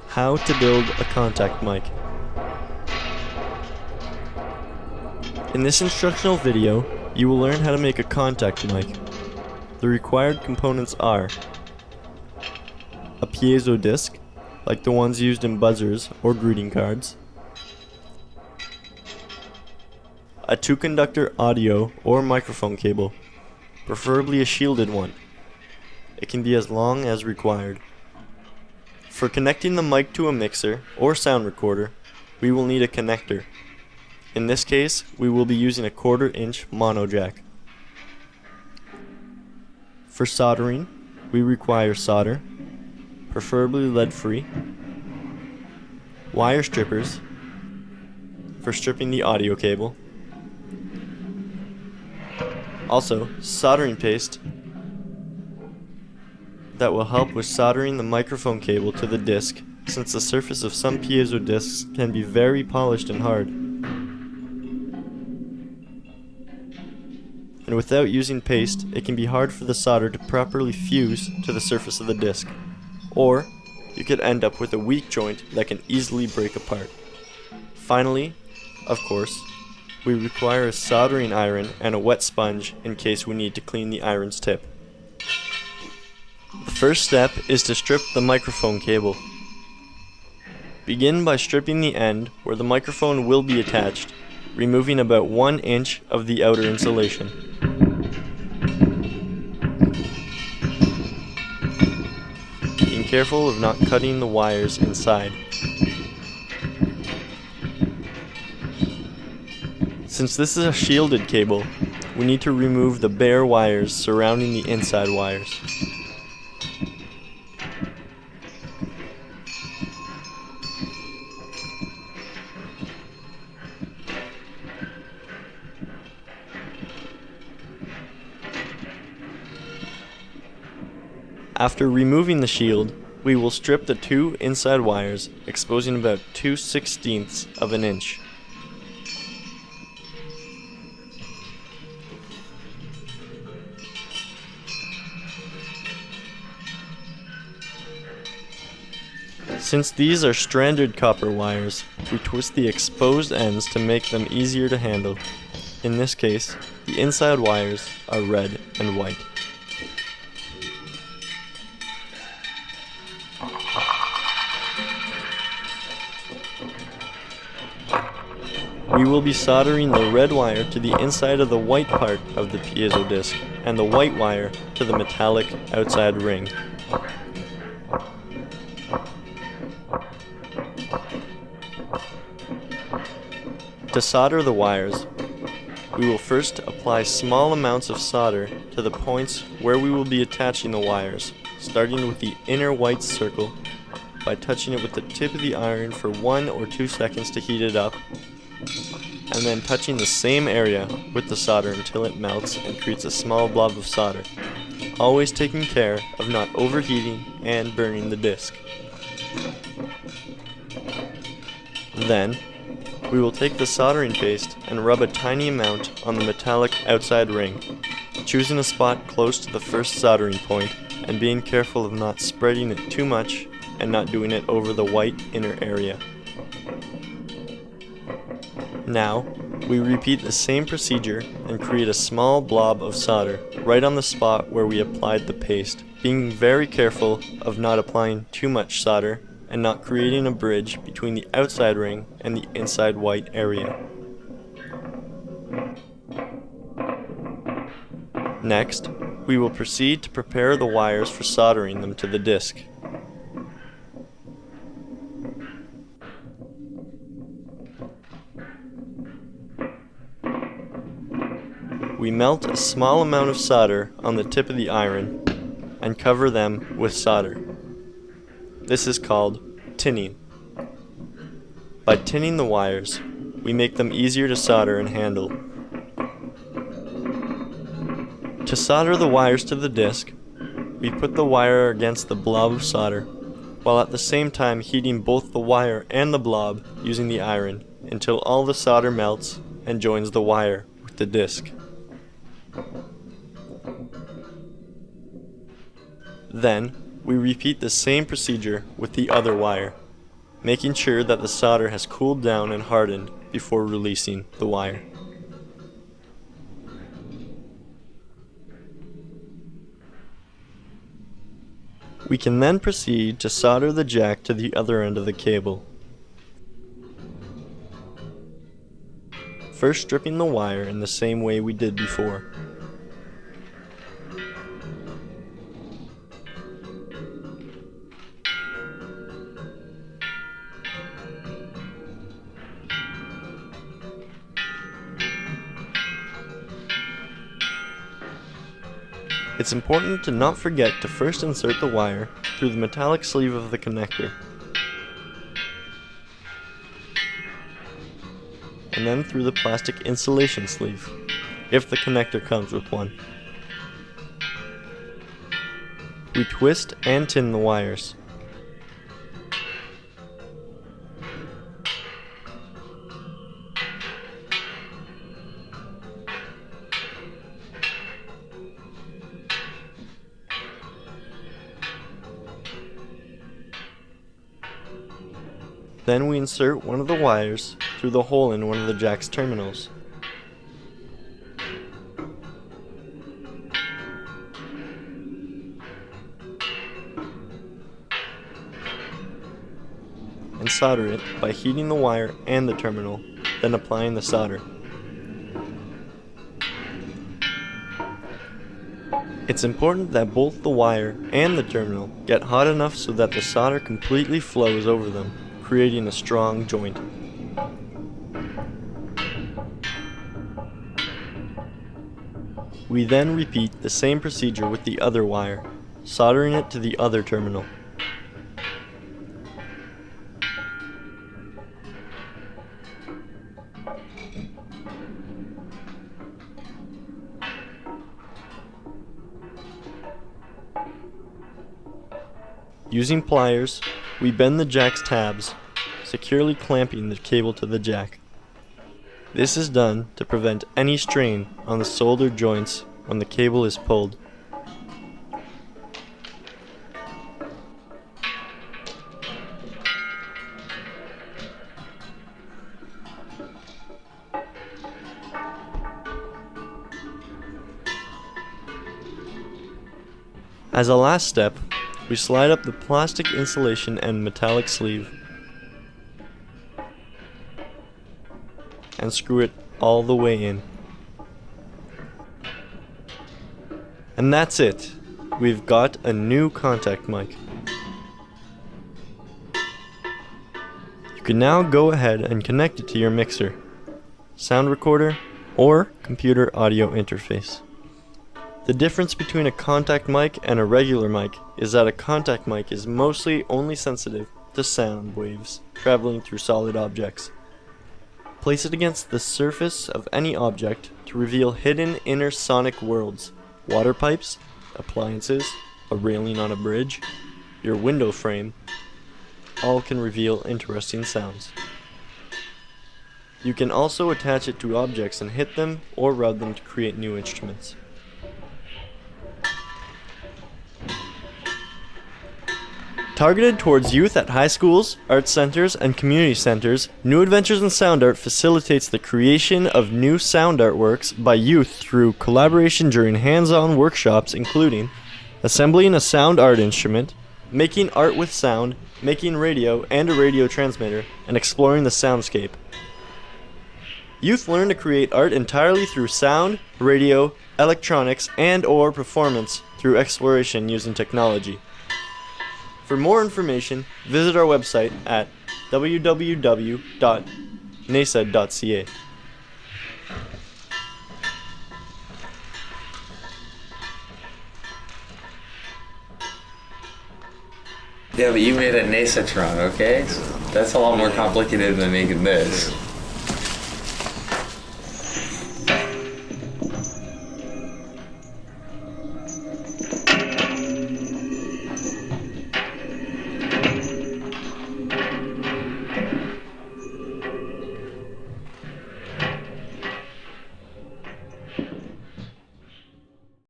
How to build a contact mic. In this instructional video, you will learn how to make a contact mic. The required components are a piezo disc, like the ones used in buzzers or greeting cards, a 2-conductor audio or microphone cable, preferably a shielded one. It can be as long as required. For connecting the mic to a mixer or sound recorder, we will need a connector. In this case, we will be using a 1/4-inch mono jack. For soldering, we require solder, preferably lead-free, wire strippers for stripping the audio cable, also soldering paste that will help with soldering the microphone cable to the disc, since the surface of some piezo discs can be very polished and hard. And without using paste, it can be hard for the solder to properly fuse to the surface of the disc, or you could end up with a weak joint that can easily break apart. Finally, of course, we require a soldering iron and a wet sponge in case we need to clean the iron's tip. The first step is to strip the microphone cable. Begin by stripping the end where the microphone will be attached, removing about 1 inch of the outer insulation. Being careful of not cutting the wires inside. Since this is a shielded cable, we need to remove the bare wires surrounding the inside wires. After removing the shield, we will strip the 2 inside wires, exposing about 2/16 of an inch. Since these are stranded copper wires, we twist the exposed ends to make them easier to handle. In this case, the inside wires are red and white. We will be soldering the red wire to the inside of the white part of the piezo disc and the white wire to the metallic outside ring. To solder the wires, we will first apply small amounts of solder to the points where we will be attaching the wires, starting with the inner white circle by touching it with the tip of the iron for 1 or 2 seconds to heat it up, and then touching the same area with the solder until it melts and creates a small blob of solder, always taking care of not overheating and burning the disc. Then, we will take the soldering paste and rub a tiny amount on the metallic outside ring, choosing a spot close to the first soldering point and being careful of not spreading it too much and not doing it over the white inner area. Now, we repeat the same procedure and create a small blob of solder right on the spot where we applied the paste, being very careful of not applying too much solder and not creating a bridge between the outside ring and the inside white area. Next, we will proceed to prepare the wires for soldering them to the disc. We melt a small amount of solder on the tip of the iron and cover them with solder. This is called tinning. By tinning the wires, we make them easier to solder and handle. To solder the wires to the disc, we put the wire against the blob of solder, while at the same time heating both the wire and the blob using the iron until all the solder melts and joins the wire with the disc. Then, we repeat the same procedure with the other wire, making sure that the solder has cooled down and hardened before releasing the wire. We can then proceed to solder the jack to the other end of the cable. First stripping the wire in the same way we did before. It's important to not forget to first insert the wire through the metallic sleeve of the connector, and then through the plastic insulation sleeve, if the connector comes with one. We twist and tin the wires. Then we insert one of the wires through the hole in one of the jack's terminals. And solder it by heating the wire and the terminal, then applying the solder. It's important that both the wire and the terminal get hot enough so that the solder completely flows over them, creating a strong joint. We then repeat the same procedure with the other wire, soldering it to the other terminal. Using pliers, we bend the jack's tabs, securely clamping the cable to the jack. This is done to prevent any strain on the soldered joints when the cable is pulled. As a last step, we slide up the plastic insulation and metallic sleeve and screw it all the way in. And that's it. We've got a new contact mic. You can now go ahead and connect it to your mixer, sound recorder, or computer audio interface. The difference between a contact mic and a regular mic is that a contact mic is mostly only sensitive to sound waves traveling through solid objects. Place it against the surface of any object to reveal hidden inner sonic worlds. Water pipes, appliances, a railing on a bridge, your window frame, all can reveal interesting sounds. You can also attach it to objects and hit them or rub them to create new instruments. Targeted towards youth at high schools, art centers, and community centers, New Adventures in Sound Art facilitates the creation of new sound artworks by youth through collaboration during hands-on workshops including assembling a sound art instrument, making art with sound, making radio and a radio transmitter, and exploring the soundscape. Youth learn to create art entirely through sound, radio, electronics, and/or performance through exploration using technology. For more information, visit our website at www.naisa.ca. Yeah, but you made a NAISA, okay? That's a lot more complicated than making this.